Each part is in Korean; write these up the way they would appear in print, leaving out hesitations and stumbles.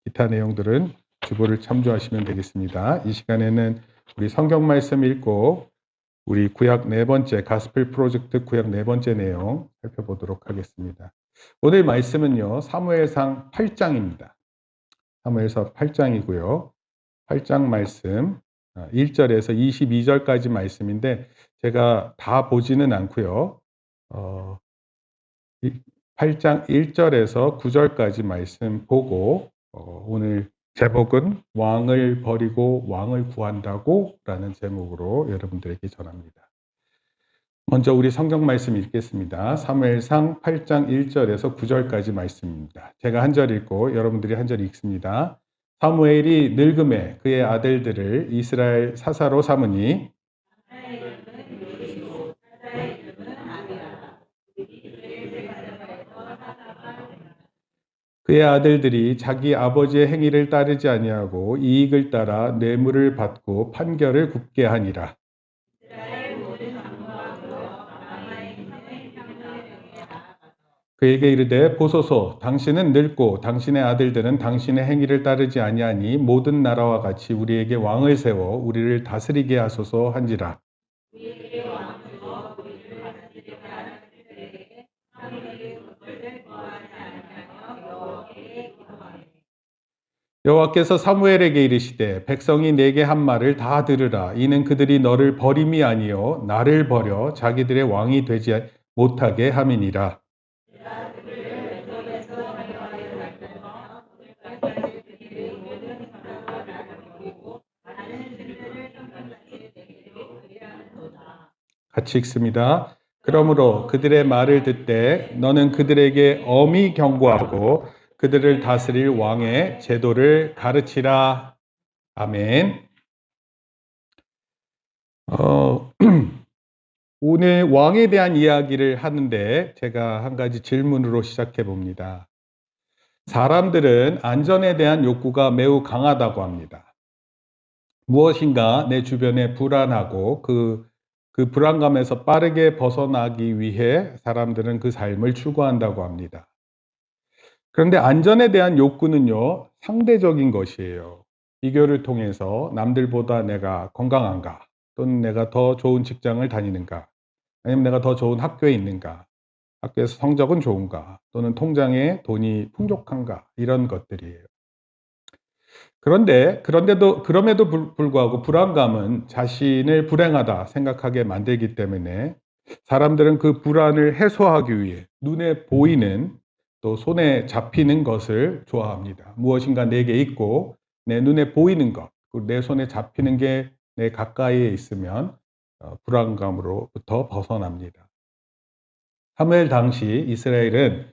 기타 내용들은 주보를 참조하시면 되겠습니다. 이 시간에는 우리 성경 말씀 읽고 우리 구약 네 번째 가스펠 프로젝트 구약 네 번째 내용 살펴보도록 하겠습니다. 오늘 말씀은요, 사무엘상 8장입니다. 사무엘상 8장이고요. 8장 말씀 1절에서 22절까지 말씀인데 제가 다 보지는 않고요. 8장 1절에서 9절까지 말씀 보고 오늘 제목은 왕을 버리고 왕을 구한다고 라는 제목으로 여러분들에게 전합니다. 먼저 우리 성경 말씀 읽겠습니다. 사무엘상 8장 1절에서 9절까지 말씀입니다. 제가 한 절 읽고 여러분들이 한 절 읽습니다. 사무엘이 늙음에 그의 아들들을 이스라엘 사사로 삼으니 그의 아들들이 자기 아버지의 행위를 따르지 아니하고 이익을 따라 뇌물을 받고 판결을 굽게 하니라. 그에게 이르되 보소서 당신은 늙고 당신의 아들들은 당신의 행위를 따르지 아니하니 모든 나라와 같이 우리에게 왕을 세워 우리를 다스리게 하소서 한지라. 여호와께서 사무엘에게 이르시되 백성이 내게 한 말을 다 들으라. 이는 그들이 너를 버림이 아니요 나를 버려 자기들의 왕이 되지 못하게 함이니라. 같이 읽습니다. 그러므로 그들의 말을 듣되 너는 그들에게 엄히 경고하고 그들을 다스릴 왕의 제도를 가르치라. 아멘. 오늘 왕에 대한 이야기를 하는데 제가 한 가지 질문으로 시작해 봅니다. 사람들은 안전에 대한 욕구가 매우 강하다고 합니다. 무엇인가 내 주변에 불안하고 그 불안감에서 빠르게 벗어나기 위해 사람들은 그 삶을 추구한다고 합니다. 그런데 안전에 대한 욕구는요, 상대적인 것이에요. 비교를 통해서 남들보다 내가 건강한가, 또는 내가 더 좋은 직장을 다니는가, 아니면 내가 더 좋은 학교에 있는가, 학교에서 성적은 좋은가, 또는 통장에 돈이 풍족한가, 이런 것들이에요. 그럼에도 불구하고 불안감은 자신을 불행하다 생각하게 만들기 때문에 사람들은 그 불안을 해소하기 위해 눈에 보이는 또 손에 잡히는 것을 좋아합니다. 무엇인가 내게 있고 내 눈에 보이는 것, 내 손에 잡히는 게 내 가까이에 있으면 불안감으로부터 벗어납니다. 사무엘 당시 이스라엘은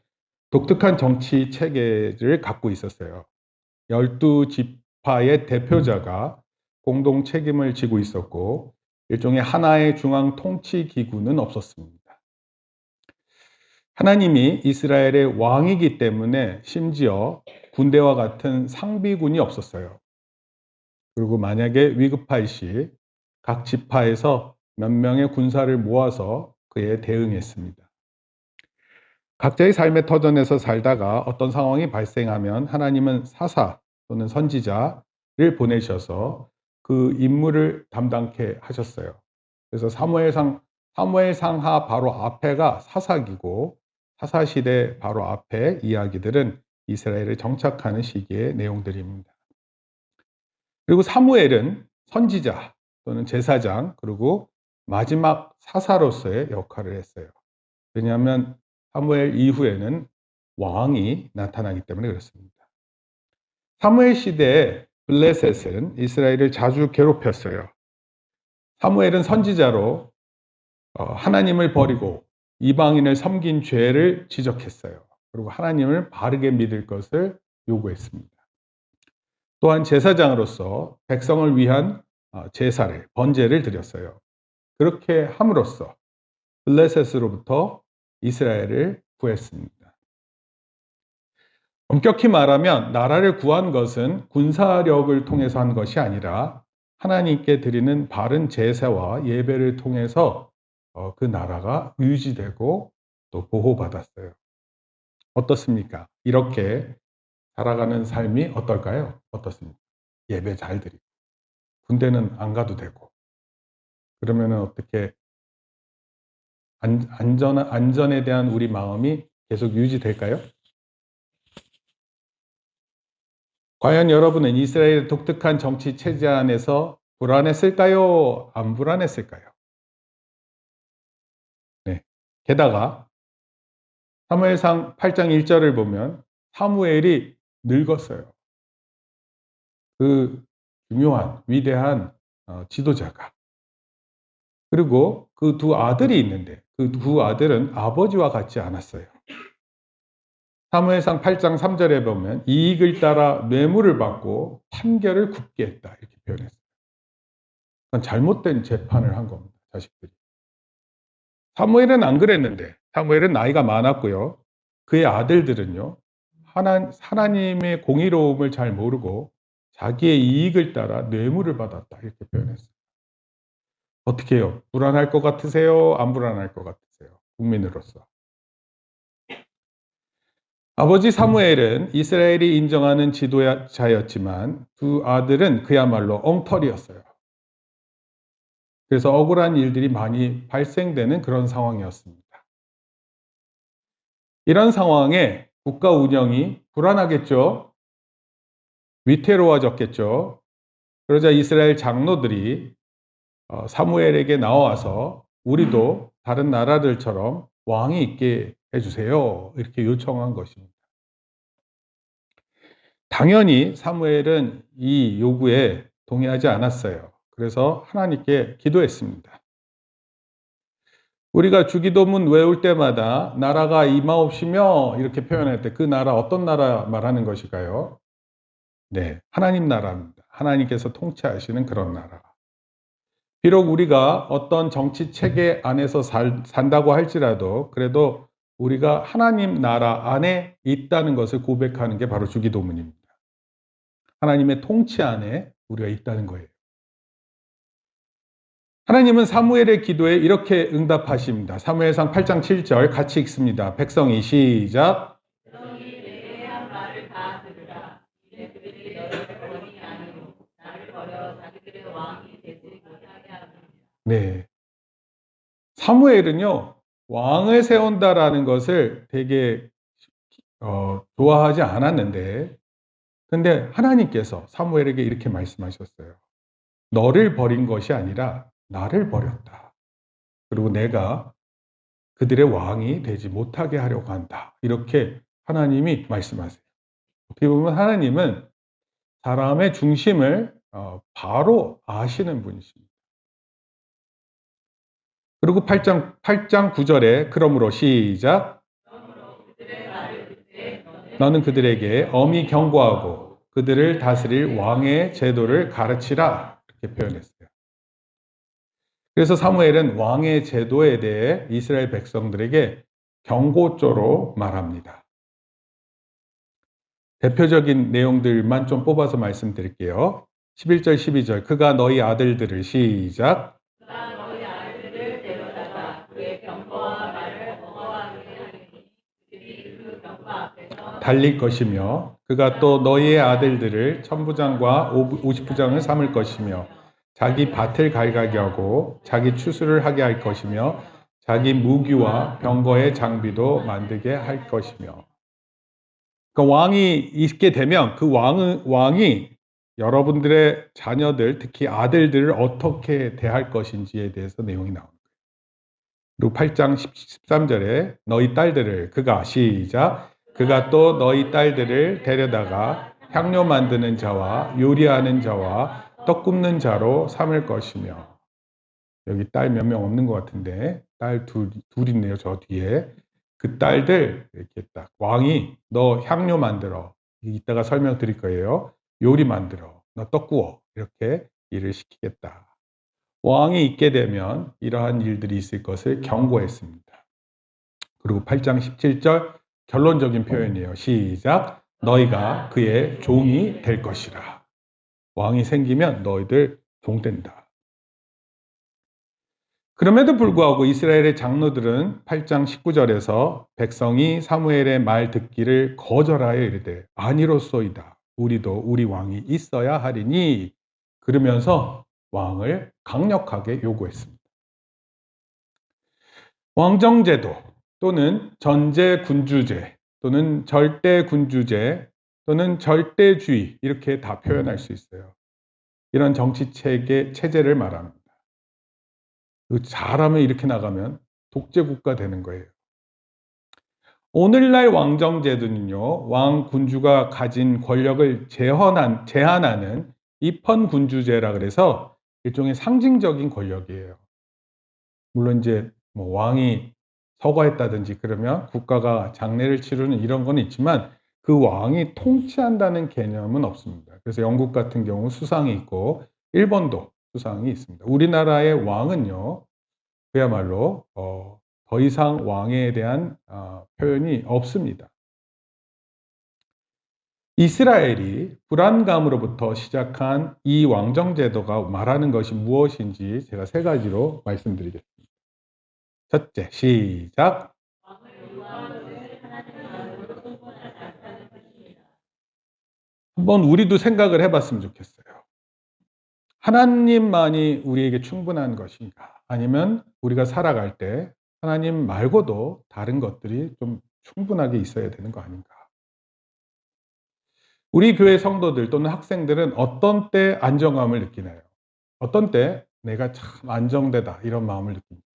독특한 정치 체계를 갖고 있었어요. 12지파의 대표자가 공동 책임을 지고 있었고 일종의 하나의 중앙 통치 기구는 없었습니다. 하나님이 이스라엘의 왕이기 때문에 심지어 군대와 같은 상비군이 없었어요. 그리고 만약에 위급할 시 각 지파에서 몇 명의 군사를 모아서 그에 대응했습니다. 각자의 삶의 터전에서 살다가 어떤 상황이 발생하면 하나님은 사사 또는 선지자를 보내셔서 그 임무를 담당케 하셨어요. 그래서 사무엘상하 바로 앞에가 사사기고 사사시대 바로 앞에 이야기들은 이스라엘에 정착하는 시기의 내용들입니다. 그리고 사무엘은 선지자 또는 제사장 그리고 마지막 사사로서의 역할을 했어요. 왜냐하면 사무엘 이후에는 왕이 나타나기 때문에 그렇습니다. 사무엘 시대에 블레셋은 이스라엘을 자주 괴롭혔어요. 사무엘은 선지자로 하나님을 버리고 이방인을 섬긴 죄를 지적했어요. 그리고 하나님을 바르게 믿을 것을 요구했습니다. 또한 제사장으로서 백성을 위한 제사를, 번제를 드렸어요. 그렇게 함으로써 블레셋으로부터 이스라엘을 구했습니다. 엄격히 말하면 나라를 구한 것은 군사력을 통해서 한 것이 아니라 하나님께 드리는 바른 제사와 예배를 통해서 그 나라가 유지되고 또 보호받았어요. 어떻습니까? 이렇게 살아가는 삶이 어떨까요? 어떻습니까? 예배 잘 드리고 군대는 안 가도 되고 그러면은 어떻게 안전에 대한 우리 마음이 계속 유지될까요? 과연 여러분은 이스라엘의 독특한 정치 체제 안에서 불안했을까요? 안 불안했을까요? 네. 게다가 사무엘상 8장 1절을 보면 사무엘이 늙었어요. 그 중요한 위대한 지도자가. 그리고 그 두 아들이 있는데 그 두 아들은 아버지와 같지 않았어요. 사무엘상 8장 3절에 보면 이익을 따라 뇌물을 받고 판결을 굽게 했다 이렇게 표현했어요. 그건 잘못된 재판을 한 겁니다. 자식들이. 사무엘은 안 그랬는데 사무엘은 나이가 많았고요. 그의 아들들은요. 하나님의 공의로움을 잘 모르고 자기의 이익을 따라 뇌물을 받았다 이렇게 표현했어요. 어떻게 해요? 불안할 것 같으세요? 안 불안할 것 같으세요? 국민으로서. 아버지 사무엘은 이스라엘이 인정하는 지도자였지만 두 아들은 그야말로 엉터리였어요. 그래서 억울한 일들이 많이 발생되는 그런 상황이었습니다. 이런 상황에 국가 운영이 불안하겠죠? 위태로워졌겠죠? 그러자 이스라엘 장로들이 사무엘에게 나와서 우리도 다른 나라들처럼 왕이 있게 해주세요. 이렇게 요청한 것입니다. 당연히 사무엘은 이 요구에 동의하지 않았어요. 그래서 하나님께 기도했습니다. 우리가 주기도문 외울 때마다 나라가 임하옵시며 이렇게 표현할 때 그 나라 어떤 나라 말하는 것일까요? 네, 하나님 나라입니다. 하나님께서 통치하시는 그런 나라. 비록 우리가 어떤 정치 체계 안에서 산다고 할지라도 그래도 우리가 하나님 나라 안에 있다는 것을 고백하는 게 바로 주기도문입니다. 하나님의 통치 안에 우리가 있다는 거예요. 하나님은 사무엘의 기도에 이렇게 응답하십니다. 사무엘상 8장 7절 같이 읽습니다. 백성이 시작. 네. 사무엘은요, 왕을 세운다라는 것을 되게 좋아하지 않았는데, 근데 하나님께서 사무엘에게 이렇게 말씀하셨어요. 너를 버린 것이 아니라 나를 버렸다. 그리고 내가 그들의 왕이 되지 못하게 하려고 한다. 이렇게 하나님이 말씀하세요. 어떻게 보면 하나님은 사람의 중심을 바로 아시는 분이십니다. 그리고 8장 9절에 그러므로 시작. 너는 그들에게 엄히 경고하고 그들을 다스릴 왕의 제도를 가르치라. 이렇게 표현했어요. 그래서 사무엘은 왕의 제도에 대해 이스라엘 백성들에게 경고조로 말합니다. 대표적인 내용들만 좀 뽑아서 말씀드릴게요. 11절, 12절. 그가 너희 아들들을 시작. 달릴 것이며 그가 또 너희의 아들들을 천부장과 50부장을 삼을 것이며 자기 밭을 갈가게 하고 자기 추수를 하게 할 것이며 자기 무기와 병거의 장비도 만들게 할 것이며. 그러니까 왕이 있게 되면 그 왕이 여러분들의 자녀들, 특히 아들들을 어떻게 대할 것인지에 대해서 내용이 나옵니다. 그리고 8장 13절에 너희 딸들을 그가 시작. 그가 또 너희 딸들을 데려다가 향료 만드는 자와 요리하는 자와 떡 굽는 자로 삼을 것이며. 여기 딸 몇 명 없는 것 같은데 딸 둘 있네요. 저 뒤에. 그 딸들 이렇게 딱 왕이 너 향료 만들어. 이따가 설명드릴 거예요. 요리 만들어. 너 떡 구워. 이렇게 일을 시키겠다. 왕이 있게 되면 이러한 일들이 있을 것을 경고했습니다. 그리고 8장 17절 결론적인 표현이에요. 시작. 너희가 그의 종이 될 것이라. 왕이 생기면 너희들 종된다. 그럼에도 불구하고 이스라엘의 장로들은 8장 19절에서 백성이 사무엘의 말 듣기를 거절하여 이르되 아니로소이다. 우리도 우리 왕이 있어야 하리니 그러면서 왕을 강력하게 요구했습니다. 왕정제도 또는 전제군주제 또는 절대군주제 또는 절대주의 이렇게 다 표현할 수 있어요. 이런 체제를 말합니다. 잘하면 이렇게 나가면 독재국가 되는 거예요. 오늘날 왕정제도는요, 왕 군주가 가진 권력을 제한하는 입헌군주제라 그래서 일종의 상징적인 권력이에요. 물론 이제 뭐 왕이 서거했다든지 그러면 국가가 장례를 치르는 이런 건 있지만 그 왕이 통치한다는 개념은 없습니다. 그래서 영국 같은 경우 수상이 있고 일본도 수상이 있습니다. 우리나라의 왕은요, 그야말로 더 이상 왕에 대한 표현이 없습니다. 이스라엘이 불안감으로부터 시작한 이 왕정제도가 말하는 것이 무엇인지 제가 3가지로 말씀드리겠습니다. 첫째, 시작. 한번 우리도 생각을 해봤으면 좋겠어요. 하나님만이 우리에게 충분한 것인가? 아니면 우리가 살아갈 때 하나님 말고도 다른 것들이 좀 충분하게 있어야 되는 거 아닌가? 우리 교회 성도들 또는 학생들은 어떤 때 안정감을 느끼나요? 어떤 때 내가 참 안정되다 이런 마음을 느낍니다.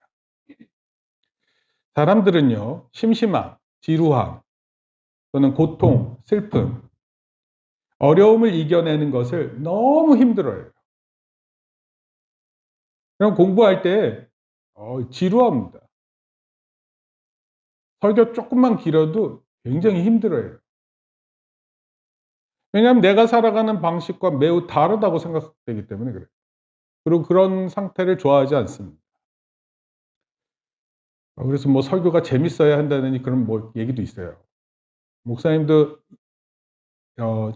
사람들은요, 심심함, 지루함 또는 고통, 슬픔, 어려움을 이겨내는 것을 너무 힘들어해요. 그럼 공부할 때 지루합니다. 설교 조금만 길어도 굉장히 힘들어해요. 왜냐하면 내가 살아가는 방식과 매우 다르다고 생각되기 때문에 그래요. 그리고 그런 상태를 좋아하지 않습니다. 그래서 뭐 설교가 재밌어야 한다는 그런 뭐 얘기도 있어요. 목사님도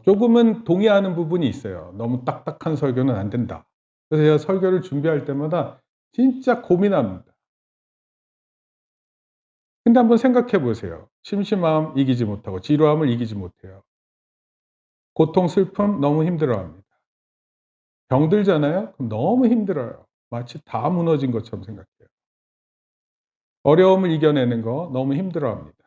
조금은 동의하는 부분이 있어요. 너무 딱딱한 설교는 안 된다. 그래서 제가 설교를 준비할 때마다 진짜 고민합니다. 근데 한번 생각해 보세요. 심심함 이기지 못하고 지루함을 이기지 못해요. 고통, 슬픔 너무 힘들어합니다. 병들잖아요? 그럼 너무 힘들어요. 마치 다 무너진 것처럼 생각해요. 어려움을 이겨내는 거 너무 힘들어합니다.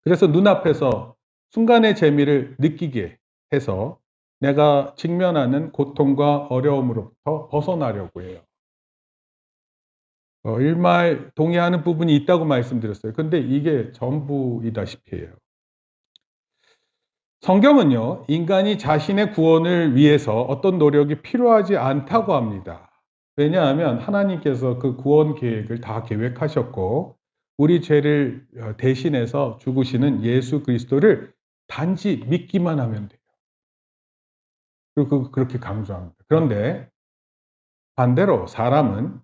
그래서 눈앞에서 순간의 재미를 느끼게 해서 내가 직면하는 고통과 어려움으로부터 벗어나려고 해요. 일말 동의하는 부분이 있다고 말씀드렸어요. 근데 이게 전부이다시피 해요. 성경은요, 인간이 자신의 구원을 위해서 어떤 노력이 필요하지 않다고 합니다. 왜냐하면 하나님께서 그 구원 계획을 다 계획하셨고, 우리 죄를 대신해서 죽으시는 예수 그리스도를 단지 믿기만 하면 돼요. 그리고 그렇게 강조합니다. 그런데 반대로 사람은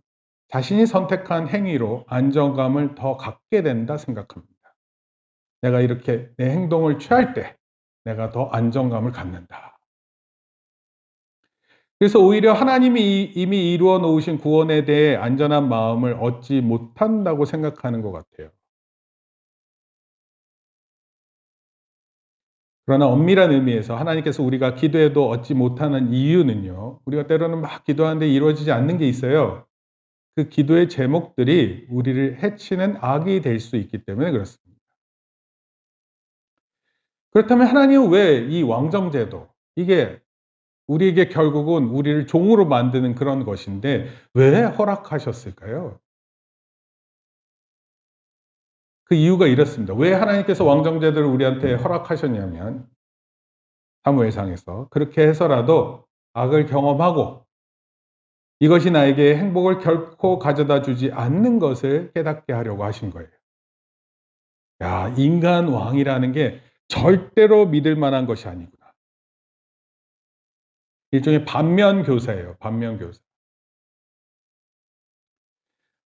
자신이 선택한 행위로 안정감을 더 갖게 된다 생각합니다. 내가 이렇게 내 행동을 취할 때 내가 더 안정감을 갖는다. 그래서 오히려 하나님이 이미 이루어 놓으신 구원에 대해 안전한 마음을 얻지 못한다고 생각하는 것 같아요. 그러나 엄밀한 의미에서 하나님께서 우리가 기도해도 얻지 못하는 이유는요, 우리가 때로는 막 기도하는데 이루어지지 않는 게 있어요. 그 기도의 제목들이 우리를 해치는 악이 될 수 있기 때문에 그렇습니다. 그렇다면 하나님은 왜 이 왕정제도, 이게 우리에게 결국은 우리를 종으로 만드는 그런 것인데 왜 허락하셨을까요? 그 이유가 이렇습니다. 왜 하나님께서 왕정제도를 우리한테 허락하셨냐면 사무엘상에서 그렇게 해서라도 악을 경험하고 이것이 나에게 행복을 결코 가져다 주지 않는 것을 깨닫게 하려고 하신 거예요. 야, 인간 왕이라는 게 절대로 믿을 만한 것이 아니구나. 일종의 반면 교사예요. 반면 교사.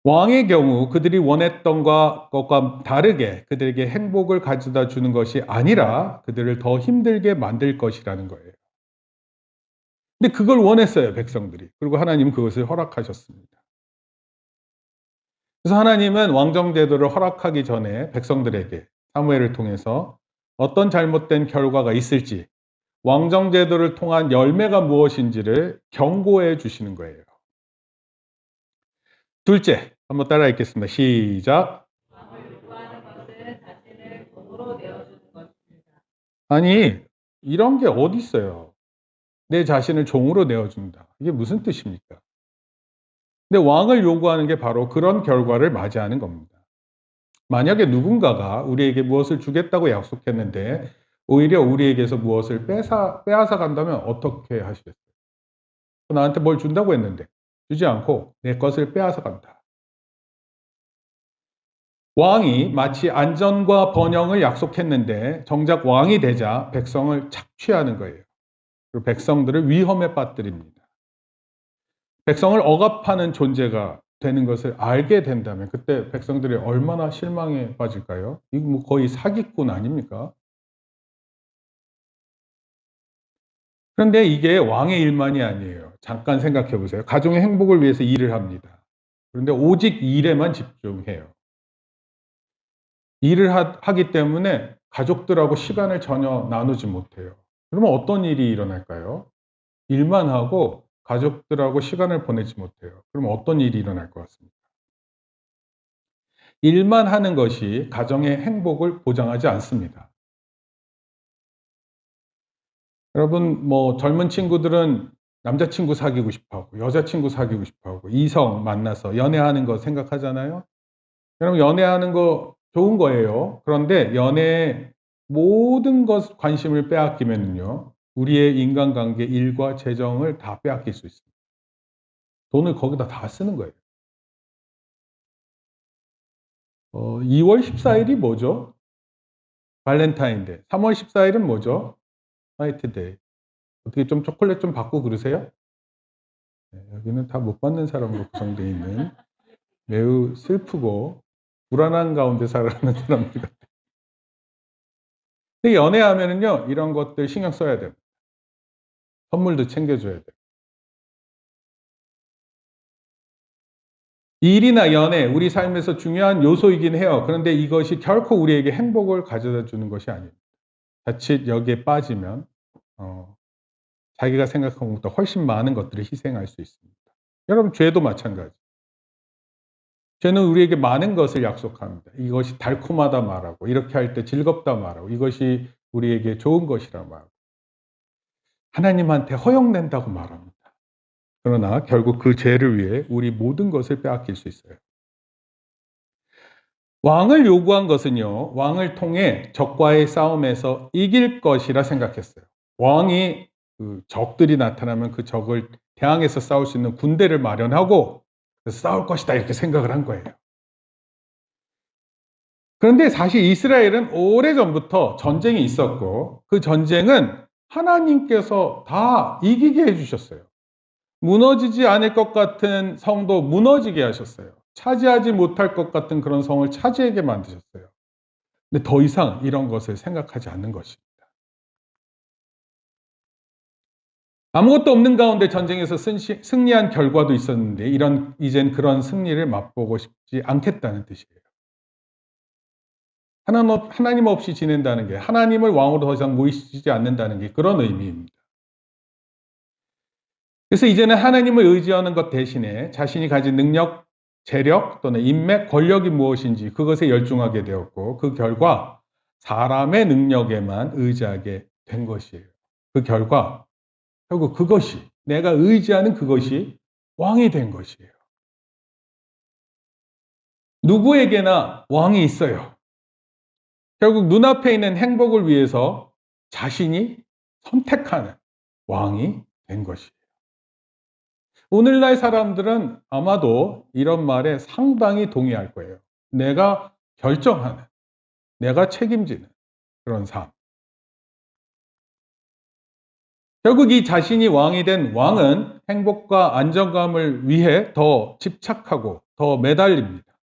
왕의 경우 그들이 원했던 것과 다르게 그들에게 행복을 가져다 주는 것이 아니라 그들을 더 힘들게 만들 것이라는 거예요. 근데 그걸 원했어요, 백성들이. 그리고 하나님은 그것을 허락하셨습니다. 그래서 하나님은 왕정제도를 허락하기 전에 백성들에게 사무엘을 통해서 어떤 잘못된 결과가 있을지, 왕정제도를 통한 열매가 무엇인지를 경고해 주시는 거예요. 둘째, 한번 따라 읽겠습니다. 시작. 왕을 요구하는 것은 자신을 종으로 내어주는 것입니다. 아니, 이런 게 어디 있어요? 내 자신을 종으로 내어준다. 이게 무슨 뜻입니까? 근데 왕을 요구하는 게 바로 그런 결과를 맞이하는 겁니다. 만약에 누군가가 우리에게 무엇을 주겠다고 약속했는데 오히려 우리에게서 무엇을 빼앗아 간다면 어떻게 하시겠어요? 나한테 뭘 준다고 했는데 주지 않고 내 것을 빼앗아 간다. 왕이 마치 안전과 번영을 약속했는데 정작 왕이 되자 백성을 착취하는 거예요. 그리고 백성들을 위험에 빠뜨립니다. 백성을 억압하는 존재가 되는 것을 알게 된다면 그때 백성들이 얼마나 실망에 빠질까요? 이거 뭐 거의 사기꾼 아닙니까? 그런데 이게 왕의 일만이 아니에요. 잠깐 생각해 보세요. 가정의 행복을 위해서 일을 합니다. 그런데 오직 일에만 집중해요. 일을 하기 때문에 가족들하고 시간을 전혀 나누지 못해요. 그러면 어떤 일이 일어날까요? 일만 하고 가족들하고 시간을 보내지 못해요. 그럼 어떤 일이 일어날 것 같습니까? 일만 하는 것이 가정의 행복을 보장하지 않습니다. 여러분, 뭐 젊은 친구들은 남자친구 사귀고 싶어 하고 여자친구 사귀고 싶어 하고 이성 만나서 연애하는 거 생각하잖아요. 여러분, 연애하는 거 좋은 거예요. 그런데 연애의 모든 것 관심을 빼앗기면요, 우리의 인간관계, 일과 재정을 다 빼앗길 수 있습니다. 돈을 거기다 다 쓰는 거예요. 2월 14일이 뭐죠? 발렌타인데이. 3월 14일은 뭐죠? 화이트데이. 어떻게 좀 초콜릿 좀 받고 그러세요? 네, 여기는 다 못 받는 사람으로 구성되어 있는 매우 슬프고 불안한 가운데 살아가는 사람들 같아요. 근데 연애하면은요, 이런 것들 신경 써야 돼요. 선물도 챙겨줘야 돼요. 일이나 연애, 우리 삶에서 중요한 요소이긴 해요. 그런데 이것이 결코 우리에게 행복을 가져다 주는 것이 아닙니다. 자칫 여기에 빠지면 자기가 생각한 것보다 훨씬 많은 것들을 희생할 수 있습니다. 여러분, 죄도 마찬가지. 죄는 우리에게 많은 것을 약속합니다. 이것이 달콤하다 말하고, 이렇게 할 때 즐겁다 말하고, 이것이 우리에게 좋은 것이라 말하고, 하나님한테 허용된다고 말합니다. 그러나 결국 그 죄를 위해 우리 모든 것을 빼앗길 수 있어요. 왕을 요구한 것은요, 왕을 통해 적과의 싸움에서 이길 것이라 생각했어요. 왕이 그 적들이 나타나면 그 적을 대항해서 싸울 수 있는 군대를 마련하고 싸울 것이다, 이렇게 생각을 한 거예요. 그런데 사실 이스라엘은 오래전부터 전쟁이 있었고 그 전쟁은 하나님께서 다 이기게 해주셨어요. 무너지지 않을 것 같은 성도 무너지게 하셨어요. 차지하지 못할 것 같은 그런 성을 차지하게 만드셨어요. 근데 더 이상 이런 것을 생각하지 않는 것입니다. 아무것도 없는 가운데 전쟁에서 승리한 결과도 있었는데 이젠 그런 승리를 맛보고 싶지 않겠다는 뜻이에요. 하나님 없이 지낸다는 게, 하나님을 왕으로 더 이상 모시지 않는다는 게 그런 의미입니다. 그래서 이제는 하나님을 의지하는 것 대신에 자신이 가진 능력, 재력 또는 인맥, 권력이 무엇인지 그것에 열중하게 되었고, 그 결과 사람의 능력에만 의지하게 된 것이에요. 그 결과 결국 그것이, 내가 의지하는 그것이 왕이 된 것이에요. 누구에게나 왕이 있어요. 결국 눈앞에 있는 행복을 위해서 자신이 선택하는 왕이 된 것이에요. 오늘날 사람들은 아마도 이런 말에 상당히 동의할 거예요. 내가 결정하는, 내가 책임지는 그런 삶. 결국 이 자신이 왕이 된 왕은 행복과 안정감을 위해 더 집착하고 더 매달립니다.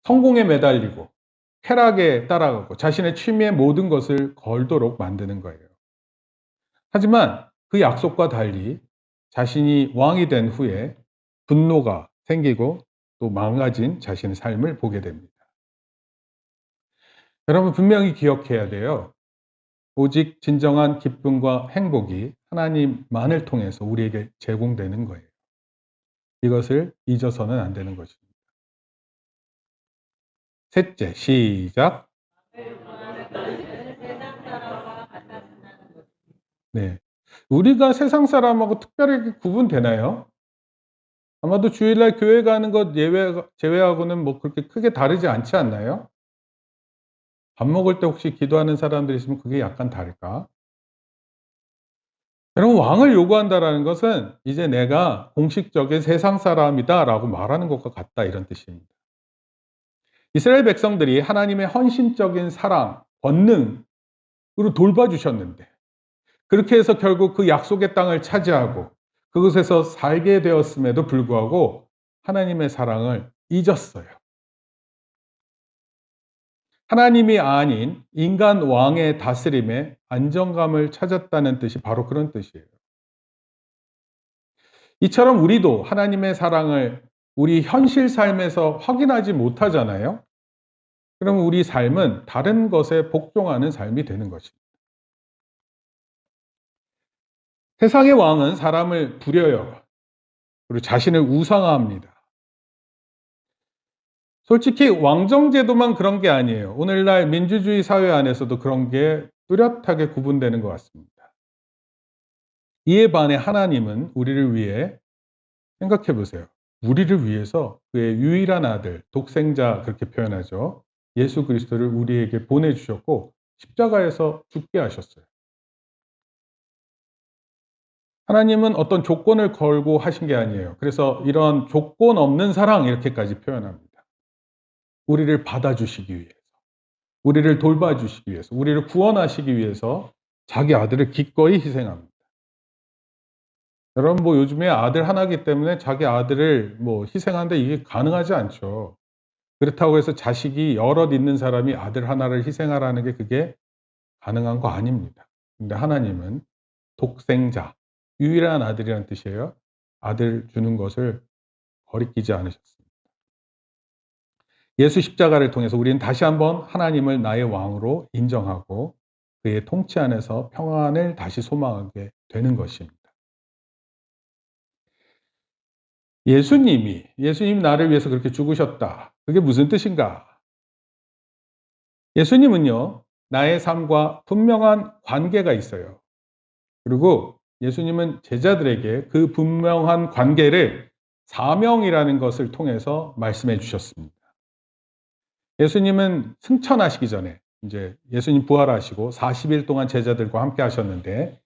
성공에 매달리고 쾌락에 따라가고 자신의 취미의 모든 것을 걸도록 만드는 거예요. 하지만 그 약속과 달리 자신이 왕이 된 후에 분노가 생기고 또 망가진 자신의 삶을 보게 됩니다. 여러분 분명히 기억해야 돼요. 오직 진정한 기쁨과 행복이 하나님만을 통해서 우리에게 제공되는 거예요. 이것을 잊어서는 안 되는 것입니다. 셋째, 시작. 네. 우리가 세상 사람하고 특별하게 구분되나요? 아마도 주일날 교회 가는 것 제외하고는 뭐 그렇게 크게 다르지 않지 않나요? 밥 먹을 때 혹시 기도하는 사람들이 있으면 그게 약간 다를까? 여러분, 왕을 요구한다라는 것은 이제 내가 공식적인 세상 사람이다라고 말하는 것과 같다, 이런 뜻입니다. 이스라엘 백성들이 하나님의 헌신적인 사랑, 권능으로 돌봐주셨는데, 그렇게 해서 결국 그 약속의 땅을 차지하고 그곳에서 살게 되었음에도 불구하고 하나님의 사랑을 잊었어요. 하나님이 아닌 인간 왕의 다스림에 안정감을 찾았다는 뜻이 바로 그런 뜻이에요. 이처럼 우리도 하나님의 사랑을 우리 현실 삶에서 확인하지 못하잖아요. 그러면 우리 삶은 다른 것에 복종하는 삶이 되는 것입니다. 세상의 왕은 사람을 부려요. 그리고 자신을 우상화합니다. 솔직히 왕정제도만 그런 게 아니에요. 오늘날 민주주의 사회 안에서도 그런 게 뚜렷하게 구분되는 것 같습니다. 이에 반해 하나님은 우리를 위해, 생각해 보세요. 우리를 위해서 그의 유일한 아들, 독생자, 그렇게 표현하죠. 예수 그리스도를 우리에게 보내주셨고 십자가에서 죽게 하셨어요. 하나님은 어떤 조건을 걸고 하신 게 아니에요. 그래서 이런 조건 없는 사랑, 이렇게까지 표현합니다. 우리를 받아주시기 위해서, 우리를 돌봐주시기 위해서, 우리를 구원하시기 위해서 자기 아들을 기꺼이 희생합니다. 여러분, 뭐 요즘에 아들 하나이기 때문에 자기 아들을 뭐 희생하는데 이게 가능하지 않죠. 그렇다고 해서 자식이 여럿 있는 사람이 아들 하나를 희생하라는 게 그게 가능한 거 아닙니다. 근데 하나님은 독생자, 유일한 아들이라는 뜻이에요. 아들 주는 것을 거리끼지 않으셨습니다. 예수 십자가를 통해서 우리는 다시 한번 하나님을 나의 왕으로 인정하고 그의 통치 안에서 평안을 다시 소망하게 되는 것입니다. 예수님이 나를 위해서 그렇게 죽으셨다. 그게 무슨 뜻인가? 예수님은요, 나의 삶과 분명한 관계가 있어요. 그리고 예수님은 제자들에게 그 분명한 관계를 사명이라는 것을 통해서 말씀해 주셨습니다. 예수님은 승천하시기 전에, 이제 예수님 부활하시고 40일 동안 제자들과 함께 하셨는데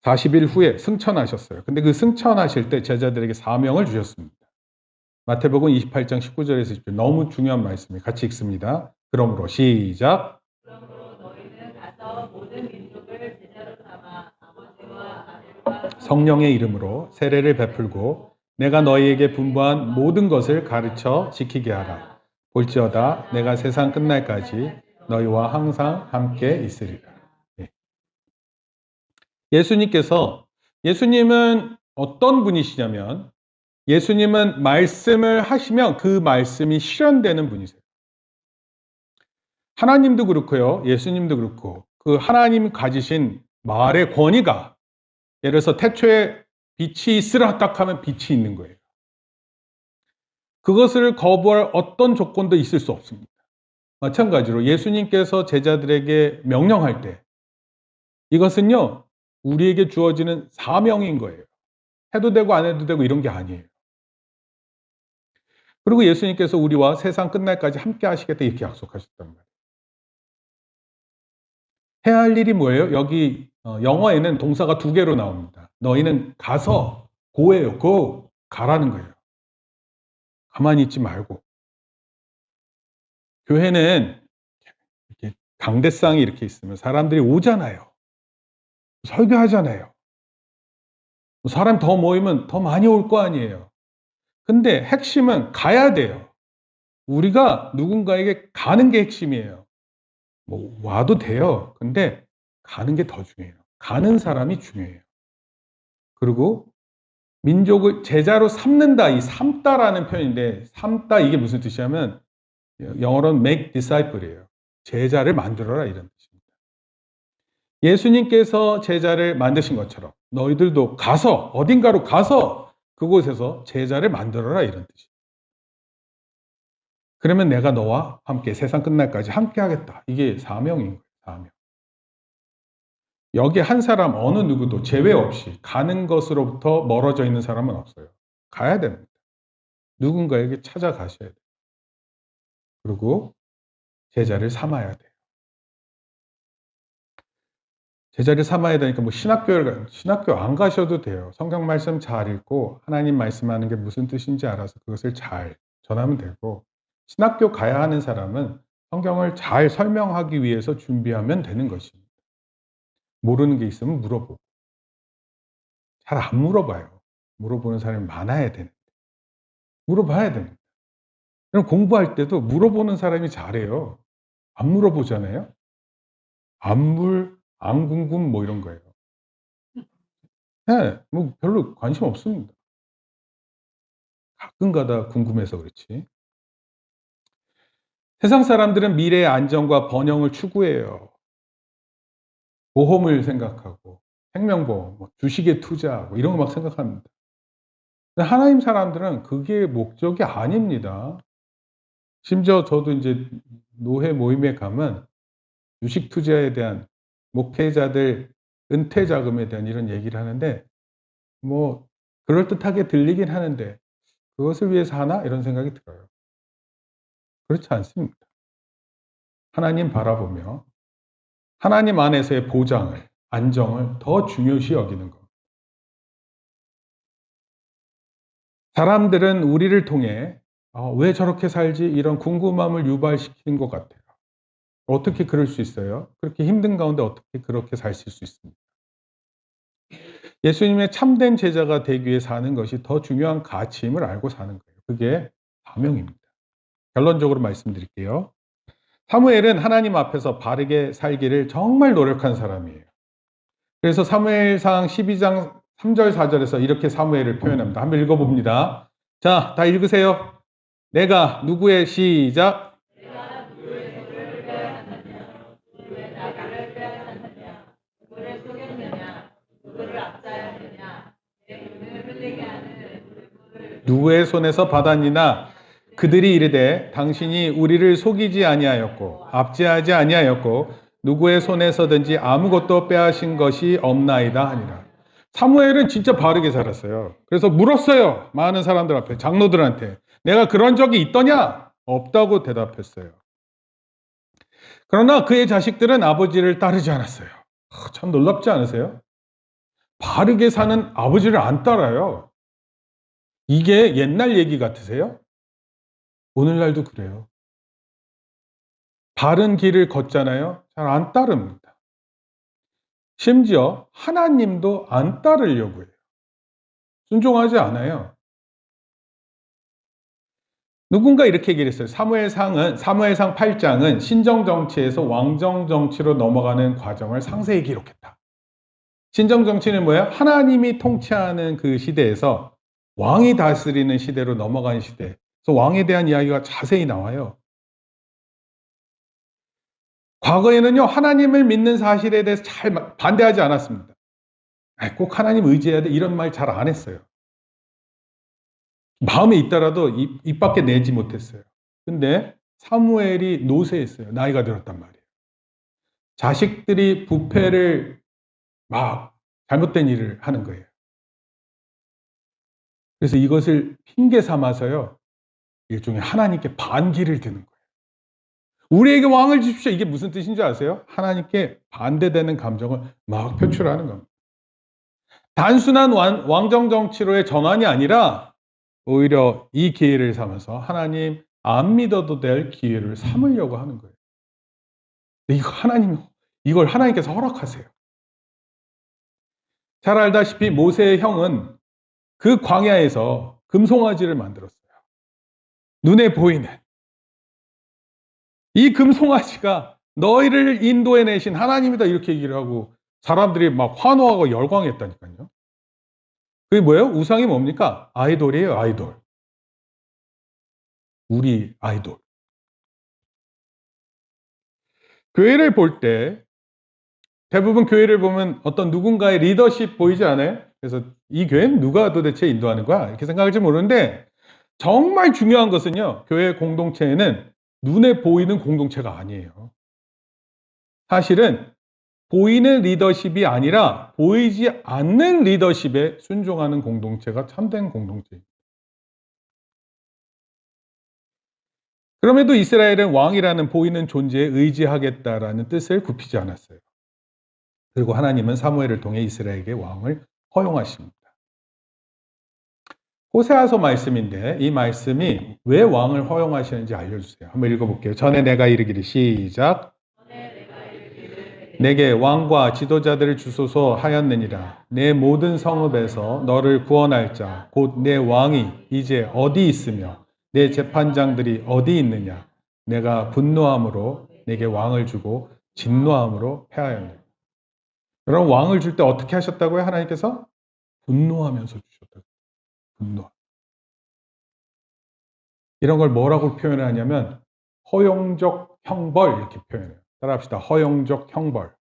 40일 후에 승천하셨어요. 근데 그 승천하실 때 제자들에게 사명을 주셨습니다. 마태복음 28장 19절에서 20절, 너무 중요한 말씀이에요. 같이 읽습니다. 그러므로 시작. 그러므로 너희는 가서 모든 민족을 제자로 삼아 아버지와 아들과 성령의 이름으로 세례를 베풀고 내가 너희에게 분부한 모든 것을 가르쳐 지키게 하라. 볼지어다 내가 세상 끝날까지 너희와 항상 함께 있으리라. 예. 예수님은 어떤 분이시냐면, 예수님은 말씀을 하시면 그 말씀이 실현되는 분이세요. 하나님도 그렇고요, 예수님도 그렇고, 그 하나님이 가지신 말의 권위가, 예를 들어서 태초에 빛이 있으라 딱 하면 빛이 있는 거예요. 그것을 거부할 어떤 조건도 있을 수 없습니다. 마찬가지로 예수님께서 제자들에게 명령할 때 이것은요, 우리에게 주어지는 사명인 거예요. 해도 되고 안 해도 되고 이런 게 아니에요. 그리고 예수님께서 우리와 세상 끝날까지 함께 하시겠다 이렇게 약속하셨단 말이에요. 해야 할 일이 뭐예요? 여기 영어에는 동사가 2개로 나옵니다. 너희는 가서, go예요. go, 가라는 거예요. 가만히 있지 말고. 교회는 이렇게 강대상이 이렇게 있으면 사람들이 오잖아요. 설교하잖아요. 사람 더 모이면 더 많이 올 거 아니에요. 근데 핵심은 가야 돼요. 우리가 누군가에게 가는 게 핵심이에요. 뭐 와도 돼요. 근데 가는 게 더 중요해요. 가는 사람이 중요해요. 그리고 민족을 제자로 삼는다, 이 삼다라는 표현인데, 삼다 이게 무슨 뜻이냐면 영어로는 make disciple이에요. 제자를 만들어라 이런 뜻입니다. 예수님께서 제자를 만드신 것처럼 너희들도 가서 어딘가로 가서 그곳에서 제자를 만들어라 이런 뜻이에요. 그러면 내가 너와 함께 세상 끝날까지 함께 하겠다. 이게 사명인 거예요. 사명. 여기 한 사람 어느 누구도 제외 없이 가는 것으로부터 멀어져 있는 사람은 없어요. 가야 됩니다. 누군가에게 찾아가셔야 돼요. 그리고 제자를 삼아야 돼요. 제자를 삼아야 되니까 뭐 신학교 안 가셔도 돼요. 성경 말씀 잘 읽고 하나님 말씀하는 게 무슨 뜻인지 알아서 그것을 잘 전하면 되고, 신학교 가야 하는 사람은 성경을 잘 설명하기 위해서 준비하면 되는 것입니다. 모르는 게 있으면 물어보고. 잘 안 물어봐요. 물어보는 사람이 많아야 되는데. 물어봐야 됩니다. 그럼 공부할 때도 물어보는 사람이 잘해요. 안 물어보잖아요. 안 궁금 뭐 이런 거예요. 네, 뭐 별로 관심 없습니다. 가끔가다 궁금해서 그렇지. 세상 사람들은 미래의 안정과 번영을 추구해요. 보험을 생각하고 생명보험, 뭐 주식에 투자하고 이런 거 막 생각합니다. 근데 하나님 사람들은 그게 목적이 아닙니다. 심지어 저도 이제 노회 모임에 가면 주식 투자에 대한 목회자들 은퇴 자금에 대한 이런 얘기를 하는데, 뭐 그럴듯하게 들리긴 하는데 그것을 위해서 하나? 이런 생각이 들어요. 그렇지 않습니다. 하나님 바라보며 하나님 안에서의 보장을, 안정을 더 중요시 여기는 것. 사람들은 우리를 통해 왜 저렇게 살지? 이런 궁금함을 유발시키는 것 같아요. 어떻게 그럴 수 있어요? 그렇게 힘든 가운데 어떻게 그렇게 사실 수 있습니까? 예수님의 참된 제자가 되기 위해 사는 것이 더 중요한 가치임을 알고 사는 거예요. 그게 사명입니다. 결론적으로 말씀드릴게요. 사무엘은 하나님 앞에서 바르게 살기를 정말 노력한 사람이에요. 그래서 사무엘상 12장 3절 4절에서 이렇게 사무엘을 표현합니다. 한번 읽어봅니다. 자, 다 읽으세요. 내가 누구의 시작? 내가 누구의 소를 빼앗았느냐, 누구의 나귀를 빼앗았느냐, 누구를 속였느냐, 누구를 압제하였느냐, 내 눈을 흘리게 하는 물건을 누구의 손에서 받았니나 그들이 이르되 당신이 우리를 속이지 아니하였고 압제하지 아니하였고 누구의 손에서든지 아무것도 빼앗은 것이 없나이다 하니라. 사무엘은 진짜 바르게 살았어요. 그래서 물었어요. 많은 사람들 앞에, 장로들한테. 내가 그런 적이 있더냐? 없다고 대답했어요. 그러나 그의 자식들은 아버지를 따르지 않았어요. 참 놀랍지 않으세요? 바르게 사는 아버지를 안 따라요. 이게 옛날 얘기 같으세요? 오늘날도 그래요. 바른 길을 걷잖아요. 잘 안 따릅니다. 심지어 하나님도 안 따르려고 해요. 순종하지 않아요. 누군가 이렇게 얘기를 했어요. 사무엘상 8장은 신정 정치에서 왕정 정치로 넘어가는 과정을 상세히 기록했다. 신정 정치는 뭐예요? 하나님이 통치하는 그 시대에서 왕이 다스리는 시대로 넘어가는 시대. 그래서 왕에 대한 이야기가 자세히 나와요. 과거에는요, 하나님을 믿는 사실에 대해서 잘 반대하지 않았습니다. 꼭 하나님 의지해야 돼, 이런 말 잘 안 했어요. 마음에 있더라도 입 밖에 내지 못했어요. 근데 사무엘이 노쇠했어요. 나이가 들었단 말이에요. 자식들이 부패를 막 잘못된 일을 하는 거예요. 그래서 이것을 핑계 삼아서요, 일종의 하나님께 반기를 드는 거예요. 우리에게 왕을 주십시오. 이게 무슨 뜻인지 아세요? 하나님께 반대되는 감정을 막 표출하는 겁니다. 단순한 왕정 정치로의 전환이 아니라 오히려 이 기회를 삼아서 하나님 안 믿어도 될 기회를 삼으려고 하는 거예요. 이걸 하나님께서 허락하세요. 잘 알다시피 모세의 형은 그 광야에서 금송아지를 만들었어요. 눈에 보이는. 이 금송아지가 너희를 인도해내신 하나님이다 이렇게 얘기를 하고 사람들이 막 환호하고 열광했다니까요. 그게 뭐예요? 우상이 뭡니까? 아이돌이에요, 아이돌. 우리 아이돌. 교회를 볼 때 대부분 교회를 보면 어떤 누군가의 리더십 보이지 않아요? 그래서 이 교회는 누가 도대체 인도하는 거야? 이렇게 생각할지 모르는데 정말 중요한 것은요. 교회 공동체에는 눈에 보이는 공동체가 아니에요. 사실은 보이는 리더십이 아니라 보이지 않는 리더십에 순종하는 공동체가 참된 공동체입니다. 그럼에도 이스라엘은 왕이라는 보이는 존재에 의지하겠다라는 뜻을 굽히지 않았어요. 그리고 하나님은 사무엘을 통해 이스라엘에게 왕을 허용하십니다. 호세아서 말씀인데 이 말씀이 왜 왕을 허용하시는지 알려주세요. 한번 읽어볼게요. 전에 내가 이르기를 시작. 내게 왕과 지도자들을 주소서 하였느니라. 내 모든 성읍에서 너를 구원할 자, 곧 내 왕이 이제 어디 있으며 내 재판장들이 어디 있느냐. 내가 분노함으로 내게 왕을 주고 진노함으로 패하였느니라. 여러분 왕을 줄 때 어떻게 하셨다고요? 하나님께서 분노하면서 주셨다고요. 분노. 이런 걸 뭐라고 표현을 하냐면 허용적 형벌 이렇게 표현해요. 따라합시다. 허용적 형벌.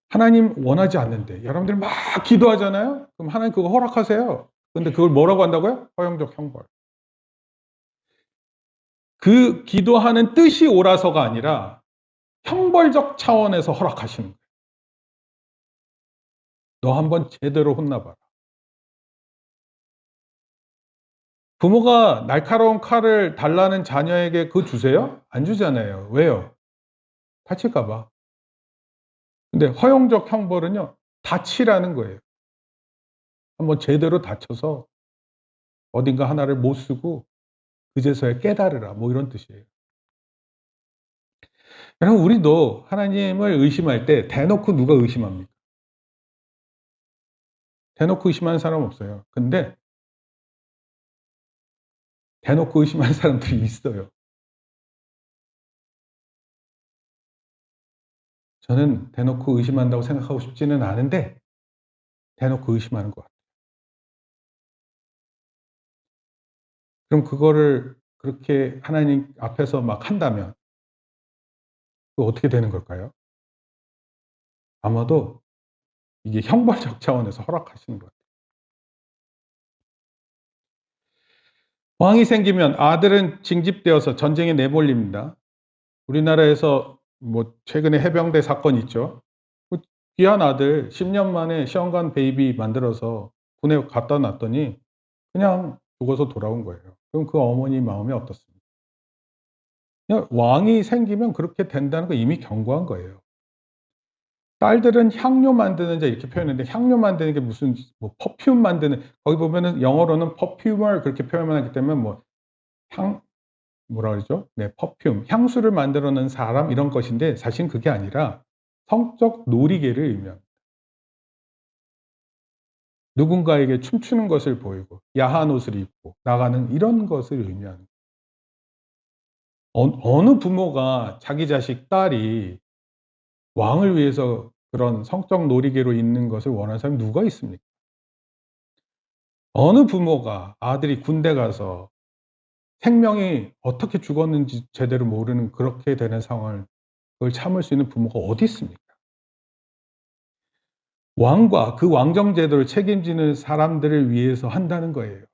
하나님 원하지 않는데 여러분들 막 기도하잖아요. 그럼 하나님 그거 허락하세요. 근데 그걸 뭐라고 한다고요? 허용적 형벌. 그 기도하는 뜻이 옳아서가 아니라 형벌적 차원에서 허락하시는 거예요. 너 한번 제대로 혼나봐라. 부모가 날카로운 칼을 달라는 자녀에게 그거 주세요? 안 주잖아요. 왜요? 다칠까봐. 근데 허용적 형벌은요, 다치라는 거예요. 한번 제대로 다쳐서 어딘가 하나를 못 쓰고 그제서야 깨달으라. 뭐 이런 뜻이에요. 여러분, 우리도 하나님을 의심할 때 대놓고 누가 의심합니까? 대놓고 의심하는 사람 없어요. 근데 대놓고 의심하는 사람들이 있어요. 저는 대놓고 의심한다고 생각하고 싶지는 않은데 대놓고 의심하는 것 같아요. 그럼 그거를 그렇게 하나님 앞에서 막 한다면 그 어떻게 되는 걸까요? 아마도 이게 형벌적 차원에서 허락하시는 것 같아요. 왕이 생기면 아들은 징집되어서 전쟁에 내몰립니다. 우리나라에서 뭐 최근에 해병대 사건 있죠. 그 귀한 아들 10년 만에 시험관 베이비 만들어서 군에 갖다 놨더니 그냥 죽어서 돌아온 거예요. 그럼 그 어머니 마음이 어떻습니까? 그냥 왕이 생기면 그렇게 된다는 거 이미 경고한 거예요. 딸들은 향료 만드는 자 이렇게 표현했는데 향료 만드는 게 무슨 뭐 퍼퓸 만드는 거기 보면은 영어로는 perfumer 그렇게 표현하기 때문에 뭐 향 뭐라 그러죠? 네, 퍼퓸 향수를 만들어낸 사람 이런 것인데 사실은 그게 아니라 성적 놀이개를 의미합니다. 누군가에게 춤추는 것을 보이고 야한 옷을 입고 나가는 이런 것을 의미하는 어느 부모가 자기 자식 딸이 왕을 위해서 그런 성적 놀이개로 있는 것을 원하는 사람이 누가 있습니까? 어느 부모가 아들이 군대 가서 생명이 어떻게 죽었는지 제대로 모르는 그렇게 되는 상황을 그걸 참을 수 있는 부모가 어디 있습니까? 왕과 그 왕정 제도를 책임지는 사람들을 위해서 한다는 거예요.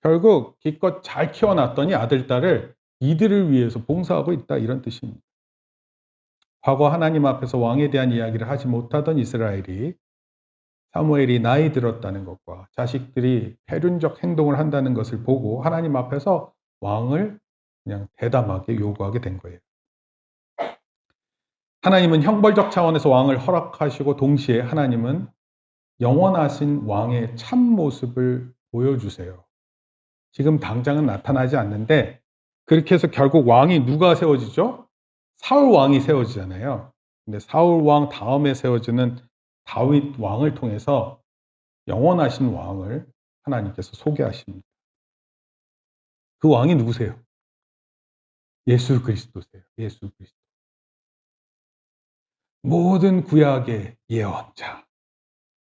결국 기껏 잘 키워놨더니 아들, 딸을 이들을 위해서 봉사하고 있다 이런 뜻입니다. 과거 하나님 앞에서 왕에 대한 이야기를 하지 못하던 이스라엘이 사무엘이 나이 들었다는 것과 자식들이 패륜적 행동을 한다는 것을 보고 하나님 앞에서 왕을 그냥 대담하게 요구하게 된 거예요. 하나님은 형벌적 차원에서 왕을 허락하시고 동시에 하나님은 영원하신 왕의 참 모습을 보여주세요. 지금 당장은 나타나지 않는데 그렇게 해서 결국 왕이 누가 세워지죠? 사울 왕이 세워지잖아요. 근데 사울 왕 다음에 세워지는 다윗 왕을 통해서 영원하신 왕을 하나님께서 소개하십니다. 그 왕이 누구세요? 예수 그리스도세요. 예수 그리스도. 모든 구약의 예언자.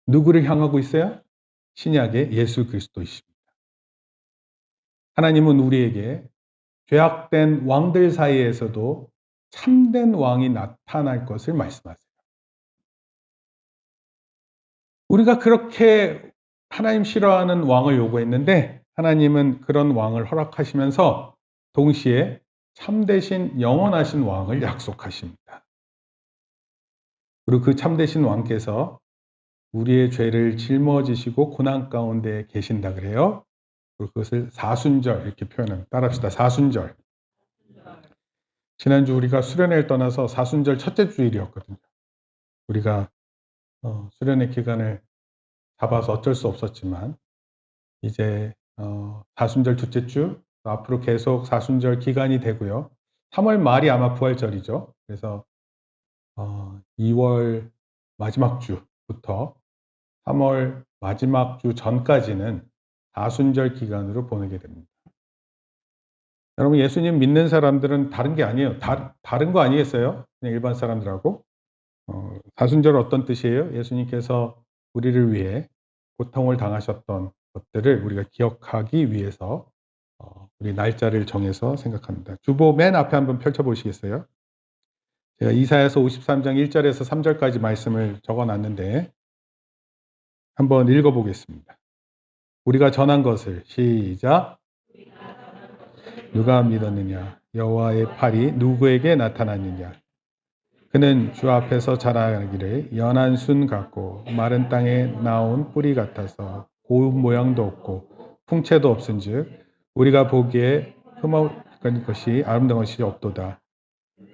누구를 향하고 있어요? 신약의 예수 그리스도이십니다. 하나님은 우리에게 죄악된 왕들 사이에서도 참된 왕이 나타날 것을 말씀하세요. 우리가 그렇게 하나님 싫어하는 왕을 요구했는데 하나님은 그런 왕을 허락하시면서 동시에 참되신 영원하신 왕을 약속하십니다. 그리고 그 참되신 왕께서 우리의 죄를 짊어지시고 고난 가운데 계신다 그래요. 그리고 그것을 사순절 이렇게 표현합니다. 따라합시다. 사순절. 지난주 우리가 수련회를 떠나서 사순절 첫째 주일이었거든요. 우리가 수련회 기간을 잡아서 어쩔 수 없었지만 이제 사순절 둘째 주 앞으로 계속 사순절 기간이 되고요. 3월 말이 아마 부활절이죠. 그래서 2월 마지막 주부터 3월 마지막 주 전까지는 사순절 기간으로 보내게 됩니다. 여러분 예수님 믿는 사람들은 다른 게 아니에요. 다른 거 아니겠어요? 그냥 일반 사람들하고. 사순절 어떤 뜻이에요? 예수님께서 우리를 위해 고통을 당하셨던 것들을 우리가 기억하기 위해서 우리 날짜를 정해서 생각합니다. 주보 맨 앞에 한번 펼쳐보시겠어요? 제가 이사야서 53장 1절에서 3절까지 말씀을 적어놨는데 한번 읽어보겠습니다. 우리가 전한 것을 시작. 누가 믿었느냐? 여호와의 팔이 누구에게 나타났느냐? 그는 주 앞에서 자라기를 연한 순 같고 마른 땅에 나온 뿌리 같아서 고운 모양도 없고 풍채도 없은즉 우리가 보기에 흠없는 것이 아름다운 것이 없도다.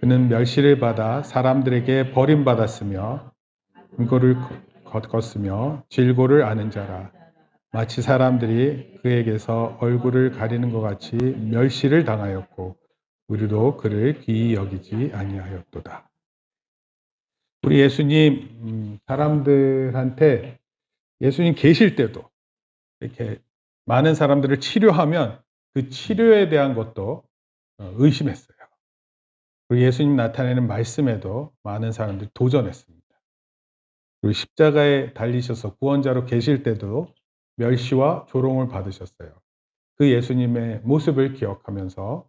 그는 멸시를 받아 사람들에게 버림받았으며 근거를 걷었으며 질고를 아는 자라. 마치 사람들이 그에게서 얼굴을 가리는 것 같이 멸시를 당하였고 우리도 그를 귀히 여기지 아니하였도다. 우리 예수님 사람들한테 예수님 계실 때도 이렇게 많은 사람들을 치료하면 그 치료에 대한 것도 의심했어요. 그리고 예수님 나타내는 말씀에도 많은 사람들이 도전했습니다. 그리고 십자가에 달리셔서 구원자로 계실 때도 멸시와 조롱을 받으셨어요. 그 예수님의 모습을 기억하면서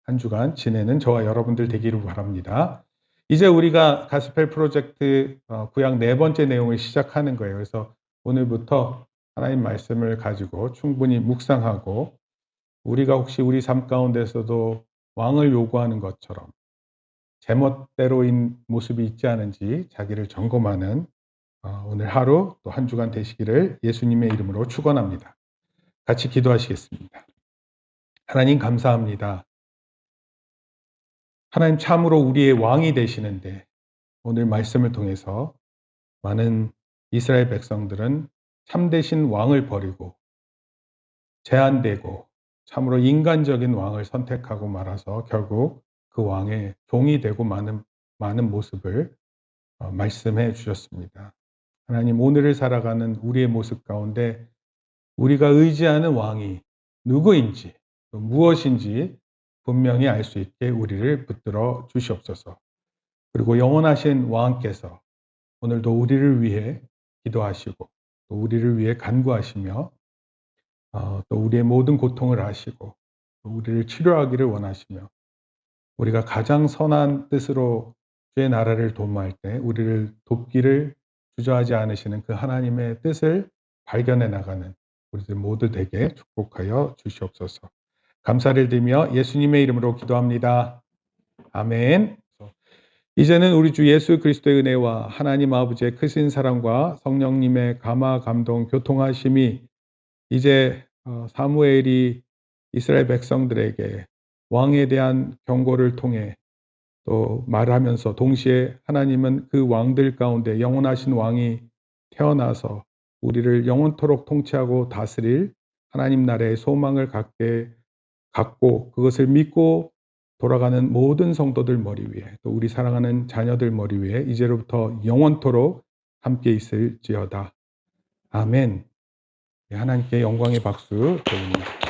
한 주간 지내는 저와 여러분들 되기를 바랍니다. 이제 우리가 가스펠 프로젝트 구약 4번째 내용을 시작하는 거예요. 그래서 오늘부터 하나님 말씀을 가지고 충분히 묵상하고 우리가 혹시 우리 삶 가운데서도 왕을 요구하는 것처럼 제멋대로인 모습이 있지 않은지 자기를 점검하는 오늘 하루 또 한 주간 되시기를 예수님의 이름으로 축원합니다. 같이 기도하시겠습니다. 하나님 감사합니다. 하나님 참으로 우리의 왕이 되시는데 오늘 말씀을 통해서 많은 이스라엘 백성들은 참되신 왕을 버리고 제한되고 참으로 인간적인 왕을 선택하고 말아서 결국 그 왕의 종이 되고 많은 모습을 말씀해 주셨습니다. 하나님 오늘을 살아가는 우리의 모습 가운데 우리가 의지하는 왕이 누구인지 또 무엇인지 분명히 알 수 있게 우리를 붙들어 주시옵소서. 그리고 영원하신 왕께서 오늘도 우리를 위해 기도하시고 또 우리를 위해 간구하시며 또 우리의 모든 고통을 아시고 또 우리를 치료하기를 원하시며 우리가 가장 선한 뜻으로 주의 나라를 도모할 때 우리를 돕기를 주저하지 않으시는 그 하나님의 뜻을 발견해 나가는 우리들 모두 되게 축복하여 주시옵소서. 감사를 드리며 예수님의 이름으로 기도합니다. 아멘. 이제는 우리 주 예수 그리스도의 은혜와 하나님 아버지의 크신 사랑과 성령님의 감화 감동 교통하심이 이제 사무엘이 이스라엘 백성들에게 왕에 대한 경고를 통해 또 말하면서 동시에 하나님은 그 왕들 가운데 영원하신 왕이 태어나서 우리를 영원토록 통치하고 다스릴 하나님 나라의 소망을 갖고 그것을 믿고 돌아가는 모든 성도들 머리 위에 또 우리 사랑하는 자녀들 머리 위에 이제로부터 영원토록 함께 있을지어다. 아멘. 하나님께 영광의 박수 드립니다.